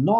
9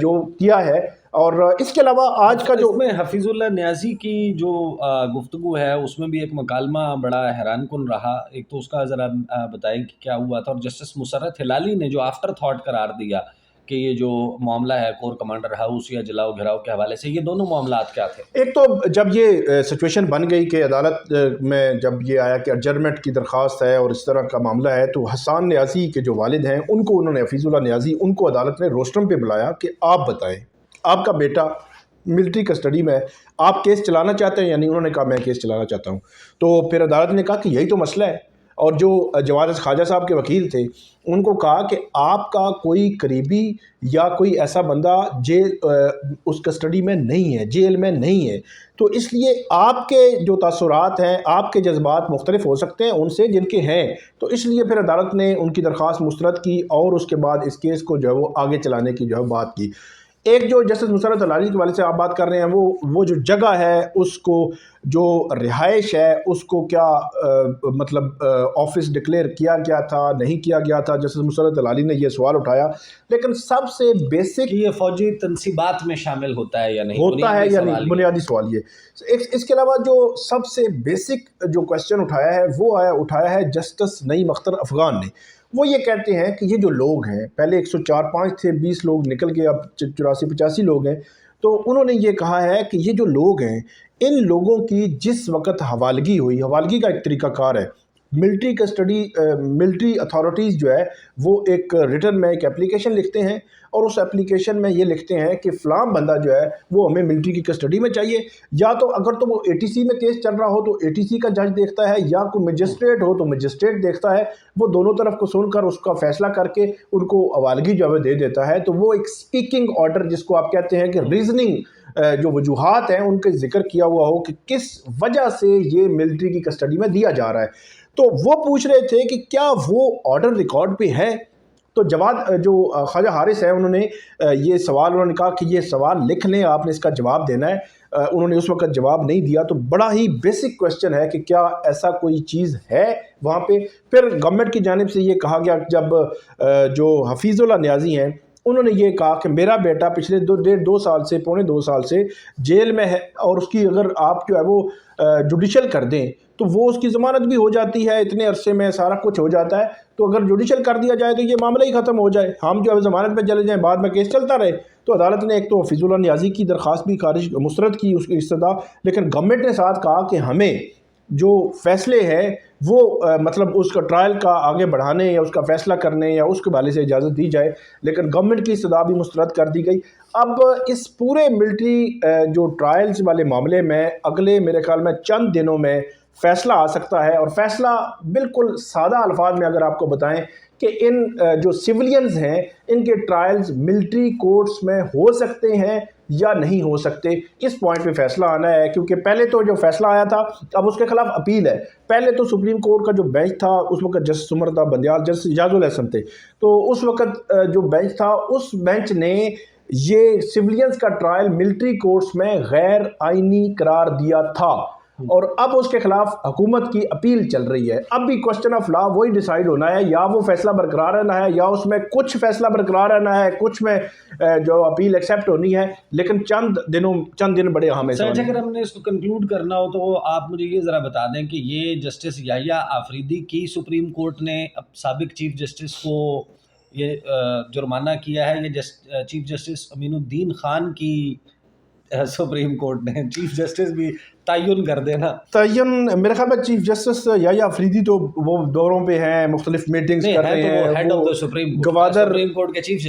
جو کیا ہے. اور اس کے علاوہ آج کا جو اس میں حفیظ اللہ نیازی کی جو گفتگو ہے اس میں بھی ایک مکالمہ بڑا حیران کن رہا. ایک تو اس کا ذرا بتائیں کہ کیا ہوا تھا, اور جسٹس مسرت ہلالی نے جو آفٹر تھاٹ قرار دیا کہ یہ جو معاملہ ہے کور کمانڈر ہاؤس یا جلاؤ گھراؤ کے حوالے سے, یہ دونوں معاملات کیا تھے؟ ایک تو جب یہ سچویشن بن گئی کہ عدالت میں جب یہ آیا کہ ایڈجرمنٹ کی درخواست ہے اور اس طرح کا معاملہ ہے, تو حسان نیازی کے جو والد ہیں ان کو انہوں نے, حفیظ اللہ نیازی, ان کو عدالت نے روسٹرم پہ بلایا کہ آپ بتائیں, آپ کا بیٹا ملٹری کسٹڈی میں, آپ کیس چلانا چاہتے ہیں یا نہیں؟ انہوں نے کہا میں کیس چلانا چاہتا ہوں. تو پھر عدالت نے کہا کہ یہی تو مسئلہ ہے, اور جو جواد خواجہ صاحب کے وکیل تھے ان کو کہا کہ آپ کا کوئی قریبی یا کوئی ایسا بندہ جیل اس کسٹڈی میں نہیں ہے, جیل میں نہیں ہے, تو اس لیے آپ کے جو تاثرات ہیں, آپ کے جذبات مختلف ہو سکتے ہیں ان سے جن کے ہیں. تو اس لیے پھر عدالت نے ان کی درخواست مسترد کی اور اس کے بعد اس کیس کو جو ہے وہ آگے چلانے کی جو ہے بات کی. ایک جو جسٹس مسرت ہلالی کے والے سے آپ بات کر رہے ہیں, وہ جو جگہ ہے, اس کو جو رہائش ہے, اس کو کیا مطلب آفس ڈکلیئر کیا گیا تھا, نہیں کیا گیا تھا؟ جسٹس مسرت ہلالی نے یہ سوال اٹھایا. لیکن سب سے بیسک یہ فوجی تنصیبات میں شامل ہوتا ہے یا نہیں, ہوتا ہے یا نہیں, بنیادی سوال یہ. اس کے علاوہ جو سب سے بیسک جو کویسچن اٹھایا ہے وہ اٹھایا ہے جسٹس نعیم اختر افغان نے. وہ یہ کہتے ہیں کہ یہ جو لوگ ہیں, پہلے 104-5 تھے, 20 لوگ نکل کے اب 84-85 لوگ ہیں. تو انہوں نے یہ کہا ہے کہ یہ جو لوگ ہیں, ان لوگوں کی جس وقت حوالگی ہوئی, حوالگی کا ایک طریقہ کار ہے, ملٹری کسٹڈی, ملٹری اتھارٹیز جو ہے وہ ایک ریٹن میں ایک اپلیکیشن لکھتے ہیں, اور اس اپلیکیشن میں یہ لکھتے ہیں کہ فلاں بندہ جو ہے وہ ہمیں ملٹری کی کسٹڈی میں چاہیے. یا تو اگر تو وہ ATC میں کیس چل رہا ہو تو ATC کا جج دیکھتا ہے, یا کوئی مجسٹریٹ ہو تو مجسٹریٹ دیکھتا ہے, وہ دونوں طرف کو سن کر اس کا فیصلہ کر کے ان کو حوالگی جو ہے دے دیتا ہے. تو وہ ایک اسپیکنگ آرڈر جس کو آپ کہتے ہیں کہ ریزننگ جو وجوہات ہیں ان کے ذکر کیا ہوا ہو کہ کس وجہ سے یہ ملٹری کی کسٹڈی میں دیا جا رہا ہے. تو وہ پوچھ رہے تھے کہ کیا وہ آرڈر ریکارڈ پہ ہے. تو جواد جو خواجہ حارث ہے, انہوں نے یہ سوال, انہوں نے کہا کہ یہ سوال لکھ لیں, آپ نے اس کا جواب دینا ہے. انہوں نے اس وقت جواب نہیں دیا. تو بڑا ہی بیسک کویسچن ہے کہ کیا ایسا کوئی چیز ہے وہاں پہ. پھر گورنمنٹ کی جانب سے یہ کہا گیا, جب جو حفیظ اللہ نیازی ہیں انہوں نے یہ کہا کہ میرا بیٹا پچھلے 2.5 سال سے, پونے 2 سال سے جیل میں ہے, اور اس کی اگر آپ جو ہے وہ جوڈیشل کر دیں تو وہ اس کی ضمانت بھی ہو جاتی ہے, اتنے عرصے میں سارا کچھ ہو جاتا ہے. تو اگر جوڈیشل کر دیا جائے تو یہ معاملہ ہی ختم ہو جائے, ہم جو ہے ضمانت پہ چلے جائیں, بعد میں کیس چلتا رہے. تو عدالت نے ایک تو حفیظ اللہ نیازی کی درخواست بھی مسترد کی, اس کی استدعا, لیکن گورنمنٹ نے ساتھ کہا کہ ہمیں جو فیصلے ہیں وہ مطلب اس کا ٹرائل کا آگے بڑھانے یا اس کا فیصلہ کرنے یا اس کے حوالے سے اجازت دی جائے. لیکن گورنمنٹ کی استدعا بھی مسترد کر دی گئی. اب اس پورے ملٹری جو ٹرائلز والے معاملے میں اگلے میرے خیال میں چند دنوں میں فیصلہ آ سکتا ہے. اور فیصلہ بالکل سادہ الفاظ میں اگر آپ کو بتائیں کہ ان جو سیولینز ہیں ان کے ٹرائلز ملٹری کورٹس میں ہو سکتے ہیں یا نہیں ہو سکتے, اس پوائنٹ پہ فیصلہ آنا ہے. کیونکہ پہلے تو جو فیصلہ آیا تھا اب اس کے خلاف اپیل ہے. پہلے تو سپریم کورٹ کا جو بینچ تھا اس وقت جسٹس عمر بندیال, جسٹس اجاز الحسن تھے, تو اس وقت جو بینچ تھا اس بینچ نے یہ سیولینز کا ٹرائل ملٹری کورٹس میں غیر آئینی قرار دیا تھا, اور اب اس کے خلاف حکومت کی اپیل چل رہی ہے. اب بھی کوسچن آف لا وہی ڈیسائیڈ ہونا ہے, یا وہ فیصلہ برقرار رہنا ہے یا اس میں کچھ فیصلہ برقرار رہنا ہے, کچھ میں جو اپیل ایکسیپٹ ہونی ہے. لیکن چند دن بڑے اہم ہیں. سر اگر ہم نے اس کو کنکلوڈ کرنا ہو تو آپ مجھے یہ ذرا بتا دیں کہ یہ جسٹس یحییٰ آفریدی کی سپریم کورٹ نے سابق چیف جسٹس کو یہ جرمانہ کیا ہے, یہ چیف جسٹس امین الدین خان کی سپریم کورٹ نے چیف جسٹس بھی تعین کر دینا. تعین میرے خیال میں چیف جسٹس یحییٰ آفریدی تو وہ دوروں پہ ہیں, مختلف میٹنگز کر رہے ہیں,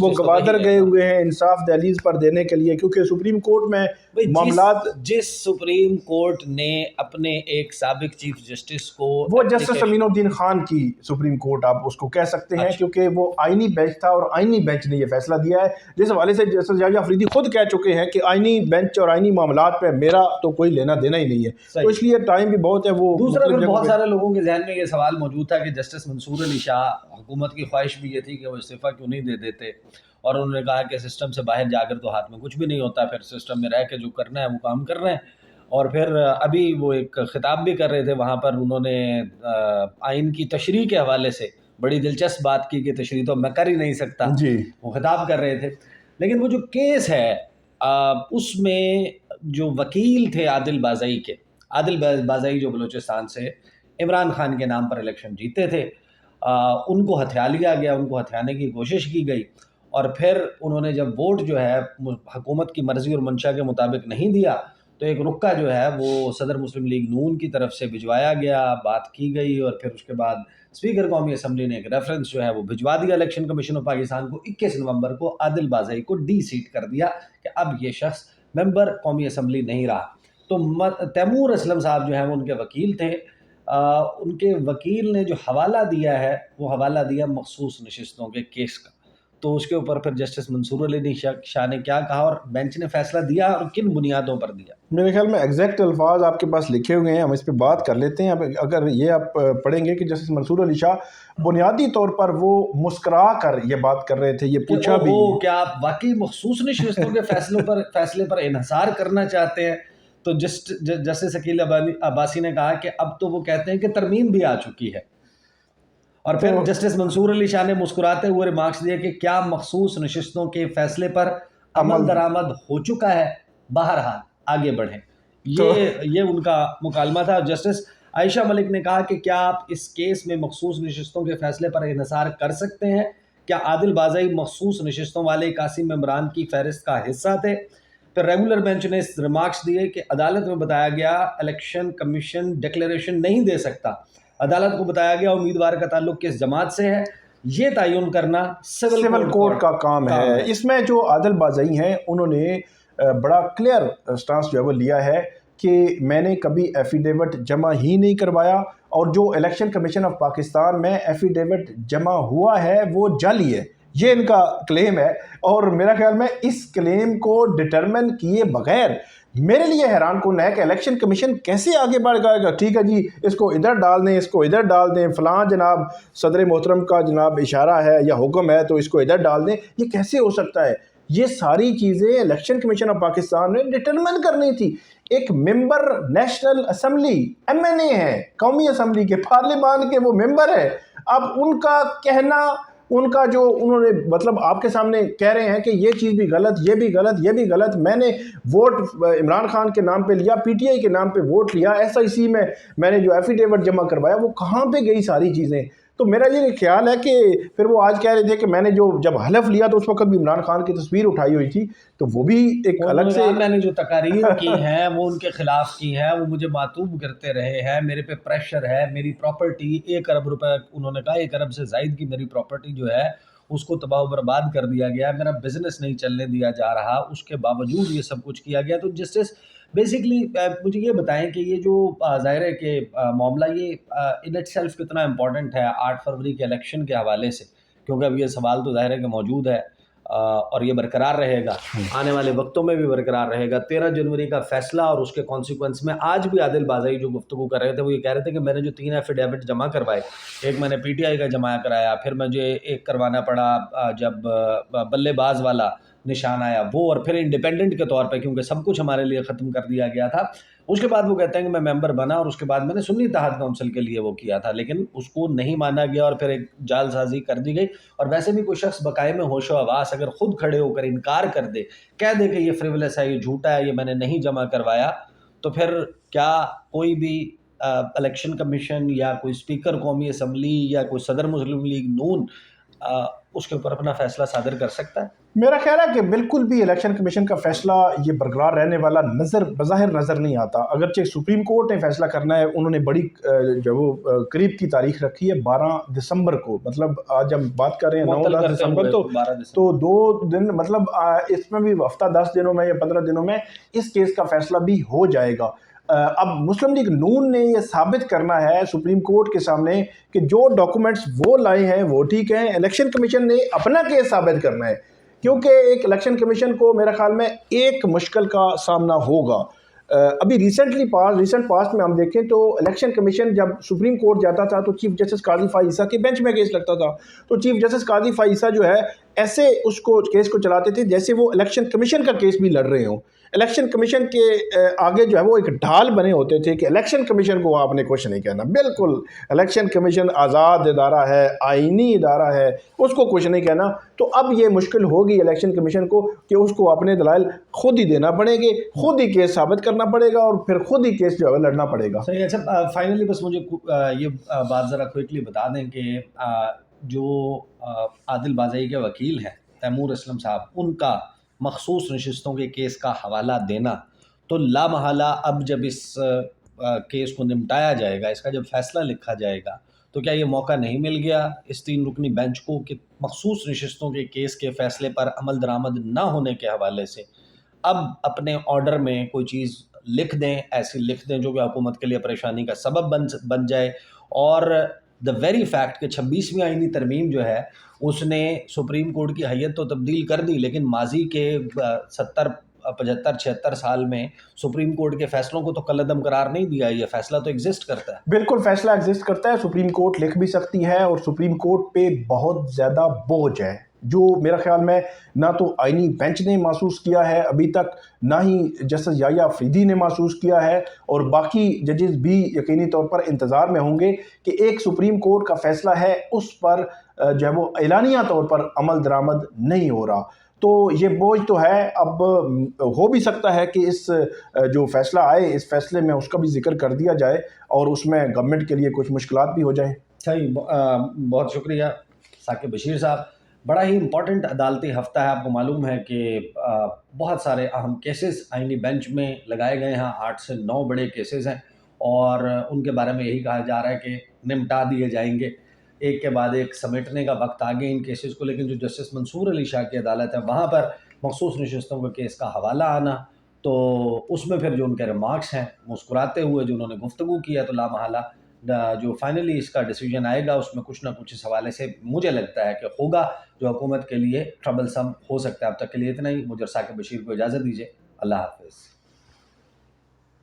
وہ گوادر گئے ہوئے ہیں انصاف دہلیز پر دینے کے لیے, کیونکہ سپریم کورٹ میں معاملات, جس سپریم کورٹ نے اپنے ایک سابق چیف جسٹس کو, وہ جسٹس امین الدین خان کی سپریم کورٹ آپ اس کو کہہ سکتے ہیں, کیونکہ وہ آئینی بینچ تھا اور آئینی بینچ نے یہ فیصلہ دیا ہے. جس حوالے سے جسٹس یحییٰ آفریدی خود کہہ چکے ہیں کہ آئینی بینچ اور آئینی معاملات پہ میرا تو کوئی لینا دینا ہی نہیں ہے, تو اس لیے ٹائم بھی بہت ہے. وہ دوسرا پھر بہت سارے لوگوں کے ذہن میں یہ سوال موجود تھا کہ جسٹس منصور علی شاہ, حکومت کی خواہش بھی یہ تھی کہ وہ استعفیٰ کیوں نہیں دے دیتے, اور انہوں نے کہا کہ سسٹم سے باہر جا کر تو ہاتھ میں کچھ بھی نہیں ہوتا, پھر سسٹم میں رہ کے جو کرنا ہے وہ کام کر رہے ہیں. اور پھر ابھی وہ ایک خطاب بھی کر رہے تھے وہاں پر, انہوں نے آئین کی تشریح کے حوالے سے بڑی دلچسپ بات کی کہ تشریح تو میں کر ہی نہیں سکتا, وہ خطاب کر رہے تھے. لیکن وہ جو کیس ہے اس میں جو وکیل تھے عادل بازئی کے، عادل بازئی جو بلوچستان سے عمران خان کے نام پر الیکشن جیتے تھے، ان کو ہتھیا لیا گیا، ان کو ہتھیانے کی کوشش کی گئی، اور پھر انہوں نے جب ووٹ جو ہے حکومت کی مرضی اور منشا کے مطابق نہیں دیا تو ایک رکا جو ہے وہ صدر مسلم لیگ نون کی طرف سے بھجوایا گیا، بات کی گئی، اور پھر اس کے بعد اسپیکر قومی اسمبلی نے ایک ریفرنس جو ہے وہ بھجوا دیا الیکشن کمیشن آف پاکستان کو 21 نومبر کو عادل بازئی کو ڈی سیٹ کر دیا کہ اب یہ شخص ممبر قومی اسمبلی نہیں رہا۔ تو تیمور اسلم صاحب جو ہیں وہ ان کے وکیل تھے، ان کے وکیل نے جو حوالہ دیا ہے وہ حوالہ دیا مخصوص نشستوں کے کیس کا، تو اس کے اوپر پھر جسٹس منصور علی شاہ نے کیا کہا اور بینچ نے فیصلہ دیا اور کن بنیادوں پر دیا؟ میرے خیال میں ایگزیکٹ الفاظ آپ کے پاس لکھے ہوئے ہیں، ہم اس پہ بات کر لیتے ہیں۔ اب اگر یہ آپ پڑھیں گے کہ جسٹس منصور علی شاہ بنیادی طور پر وہ مسکرا کر یہ بات کر رہے تھے، یہ پوچھا بھی کیا آپ واقعی مخصوص نشستوں کے فیصلے پر انحصار کرنا چاہتے ہیں؟ تو جسٹس عقیل عباسی نے کہا کہ اب تو وہ کہتے ہیں کہ ترمیم بھی آ چکی ہے، اور پھر جسٹس منصور علی شاہ نے مسکراتے ہوئے ریمارکس دیے کہ کیا مخصوص نشستوں کے فیصلے پر عمل درآمد ہو چکا ہے، بہرحال آگے بڑھیں۔ یہ ان کا مکالمہ تھا۔ جسٹس عائشہ ملک نے کہا کہ کیا آپ اس کیس میں مخصوص نشستوں کے فیصلے پر انحصار کر سکتے ہیں؟ کیا عادل بازئی مخصوص نشستوں والے 81 ممبران کی فہرست کا حصہ تھے؟ پھر ریگولر بینچ نے ریمارکس دیے کہ عدالت میں بتایا گیا الیکشن کمیشن ڈکلیریشن نہیں دے سکتا، عدالت کو بتایا گیا امیدوار کا تعلق کس جماعت سے ہے، یہ تعین کرنا سول کورٹ کا کام ہے۔ اس میں جو عادل بازئی ہیں انہوں نے بڑا کلیئر سٹانس جو ہے وہ لیا ہے کہ میں نے کبھی ایفیڈیوٹ جمع ہی نہیں کروایا، اور جو الیکشن کمیشن آف پاکستان میں ایفیڈیوٹ جمع ہوا ہے وہ جعلی ہے، یہ ان کا کلیم ہے۔ اور میرا خیال میں اس کلیم کو ڈٹرمن کیے بغیر میرے لیے حیران کن ہے کہ الیکشن کمیشن کیسے آگے بڑھ گائے گا۔ ٹھیک ہے جی، اس کو ادھر ڈال دیں، اس کو ادھر ڈال دیں، فلاں جناب صدر محترم کا جناب اشارہ ہے یا حکم ہے تو اس کو ادھر ڈال دیں، یہ کیسے ہو سکتا ہے؟ یہ ساری چیزیں الیکشن کمیشن آف پاکستان نے ڈٹرمن کرنی تھی۔ ایک ممبر نیشنل اسمبلی ایم این اے ہے، قومی اسمبلی کے پارلیمان کے وہ ممبر ہے، اب ان کا کہنا، ان کا جو انہوں نے مطلب آپ کے سامنے کہہ رہے ہیں کہ یہ چیز بھی غلط، یہ بھی غلط، یہ بھی غلط، میں نے ووٹ عمران خان کے نام پہ لیا، پی ٹی آئی کے نام پہ ووٹ لیا، ایس آئی سی میں نے جو ایفیڈیوٹ جمع کروایا وہ کہاں پہ گئی ساری چیزیں؟ تو میرا یہ خیال ہے کہ پھر وہ آج کہہ رہے تھے کہ میں نے جب حلف لیا تو اس وقت بھی عمران خان کی تصویر اٹھائی ہوئی تھی، تو وہ بھی ایک الگ سے میں نے جو تقاریر کی ہیں وہ ان کے خلاف کی ہیں، وہ مجھے معطوب کرتے رہے ہیں، میرے پہ پریشر ہے، میری پراپرٹی 1 ارب روپے انہوں نے کہا 1 ارب سے زائد کی میری پراپرٹی جو ہے اس کو تباہ و برباد کر دیا گیا، میرا بزنس نہیں چلنے دیا جا رہا، اس کے باوجود یہ سب کچھ کیا گیا۔ تو جسٹس بیسکلی مجھے یہ بتائیں کہ یہ جو ظاہر ہے کہ معاملہ یہ ان اٹ سیلف کتنا امپورٹنٹ ہے 8 فروری کے الیکشن کے حوالے سے، کیونکہ اب یہ سوال تو ظاہر ہے کہ موجود ہے اور یہ برقرار رہے گا، آنے والے وقتوں میں بھی برقرار رہے گا۔ 13 جنوری کا فیصلہ اور اس کے کانسیکوینس میں آج بھی عادل بازئی جو گفتگو کر رہے تھے وہ یہ کہہ رہے تھے کہ میں نے جو 3 ایفیڈیوٹ جمع کروائے، ایک میں نے پی ٹی آئی کا جمع کرایا، پھر مجھے ایک کروانا پڑا جب بلے باز والا نشان آیا وہ، اور پھر انڈیپینڈنٹ کے طور پہ کیونکہ سب کچھ ہمارے لیے ختم کر دیا گیا تھا۔ اس کے بعد وہ کہتے ہیں کہ میں ممبر بنا اور اس کے بعد میں نے سنی اتحاد کونسل کے لیے وہ کیا تھا، لیکن اس کو نہیں مانا گیا اور پھر ایک جال سازی کر دی گئی۔ اور ویسے بھی کوئی شخص بقائے میں ہوش و حواس اگر خود کھڑے ہو کر انکار کر دے، کہہ دے کہ یہ فریولس ہے، یہ جھوٹا ہے، یہ میں نے نہیں جمع کروایا، تو پھر کیا کوئی بھی الیکشن کمیشن یا کوئی اسپیکر قومی اسمبلی یا کوئی صدر مسلم لیگ نون اس کے اوپر اپنا فیصلہ صادر کر سکتا ہے؟ میرا خیال ہے کہ بالکل بھی الیکشن کمیشن کا فیصلہ یہ برقرار رہنے والا بظاہر نظر نہیں آتا، اگرچہ سپریم کورٹ نے فیصلہ کرنا ہے، انہوں نے بڑی جو وہ قریب کی تاریخ رکھی ہے 12 دسمبر کو، مطلب آج ہم بات کر رہے ہیں 9 دسمبر، تو 2 دن مطلب اس میں بھی ہفتہ 10 دنوں میں یا 15 دنوں میں اس کیس کا فیصلہ بھی ہو جائے گا۔ اب مسلم لیگ نون نے یہ ثابت کرنا ہے سپریم کورٹ کے سامنے کہ جو ڈاکومنٹس وہ لائے ہیں وہ ٹھیک ہیں، الیکشن کمیشن نے اپنا کیس ثابت کرنا ہے، کیونکہ ایک الیکشن کمیشن کو میرے خیال میں ایک مشکل کا سامنا ہوگا ابھی ریسنٹ پاسٹ میں ہم دیکھیں تو الیکشن کمیشن جب سپریم کورٹ جاتا تھا تو چیف جسٹس قاضی فائز کے بینچ میں کیس لگتا تھا، تو چیف جسٹس قاضی فائز جو ہے ایسے اس کو کیس کو چلاتے تھے جیسے وہ الیکشن کمیشن کا کیس بھی لڑ رہے ہوں. الیکشن کمیشن کے آگے جو ہے وہ ایک ڈھال بنے ہوتے تھے کہ الیکشن کمیشن کو آپ نے کچھ نہیں کہنا. بالکل الیکشن کمیشن آزاد ادارہ ہے، آئینی ادارہ ہے، اس کو کچھ نہیں کہنا. تو اب یہ مشکل ہوگی الیکشن کمیشن کو کہ اس کو اپنے دلائل خود ہی دینا پڑیں گے، خود ہی کیس ثابت کرنا پڑے گا اور پھر خود ہی کیس جو ہے لڑنا پڑے گا. صحیح. اچھا، فائنلی بس مجھے یہ بات ذرا کوئکلی بتا دیں کہ جو عادل بازئی کے وکیل ہیں تیمور اسلم صاحب، ان کا مخصوص نشستوں کے کیس کا حوالہ دینا تو لامحالہ اب جب اس کیس کو نمٹایا جائے گا، اس کا جب فیصلہ لکھا جائے گا، تو کیا یہ موقع نہیں مل گیا اس 3 رکنی بینچ کو کہ مخصوص نشستوں کے کیس کے فیصلے پر عمل درآمد نہ ہونے کے حوالے سے اب اپنے آرڈر میں کوئی چیز لکھ دیں، ایسی لکھ دیں جو کہ حکومت کے لیے پریشانی کا سبب بن جائے؟ اور دا ویری فیکٹ کہ 26ویں آئینی ترمیم جو ہے اس نے سپریم کورٹ کی حیت تو تبدیل کر دی، لیکن ماضی کے 70 75 76 سال میں سپریم کورٹ کے فیصلوں کو تو کالعدم قرار نہیں دیا. یہ فیصلہ تو ایگزسٹ کرتا ہے. بالکل فیصلہ ایگزسٹ کرتا ہے، سپریم کورٹ لکھ بھی سکتی ہے اور سپریم کورٹ پہ بہت زیادہ بوجھ ہے جو میرا خیال میں نہ تو آئینی بینچ نے محسوس کیا ہے ابھی تک، نہ ہی جسٹس یحییٰ افریدی نے محسوس کیا ہے، اور باقی ججز بھی یقینی طور پر انتظار میں ہوں گے کہ ایک سپریم کورٹ کا فیصلہ ہے اس پر جو ہے وہ اعلانیہ طور پر عمل درآمد نہیں ہو رہا. تو یہ بوجھ تو ہے. اب ہو بھی سکتا ہے کہ اس جو فیصلہ آئے اس فیصلے میں اس کا بھی ذکر کر دیا جائے اور اس میں گورنمنٹ کے لیے کچھ مشکلات بھی ہو جائیں. صحیح. بہت شکریہ ثاقب بشیر صاحب. بڑا ہی امپورٹنٹ عدالتی ہفتہ ہے. آپ کو معلوم ہے کہ بہت سارے اہم کیسز آئینی بینچ میں لگائے گئے ہیں. 8 سے 9 بڑے کیسز ہیں اور ان کے بارے میں یہی کہا جا رہا ہے کہ نمٹا دیے جائیں گے ایک کے بعد ایک. سمیٹنے کا وقت آ گیا ان کیسز کو. لیکن جو جسٹس منصور علی شاہ کی عدالت ہے وہاں پر مخصوص نشستوں کے کیس کا حوالہ آنا، تو اس میں پھر جو ان کے ریمارکس ہیں مسکراتے ہوئے جو انہوں نے گفتگو کی ہے، تو لامحالہ جو فائنلی اس کا ڈیسیجن آئے گا اس میں کچھ نہ کچھ اس حوالے سے مجھے لگتا ہے کہ ہوگا جو حکومت کے لیے ٹربل سم ہو سکتا ہے. اب تک کے لیے اتنا ہی. مجھے ثاقب بشیر کو اجازت دیجیے. اللہ حافظ.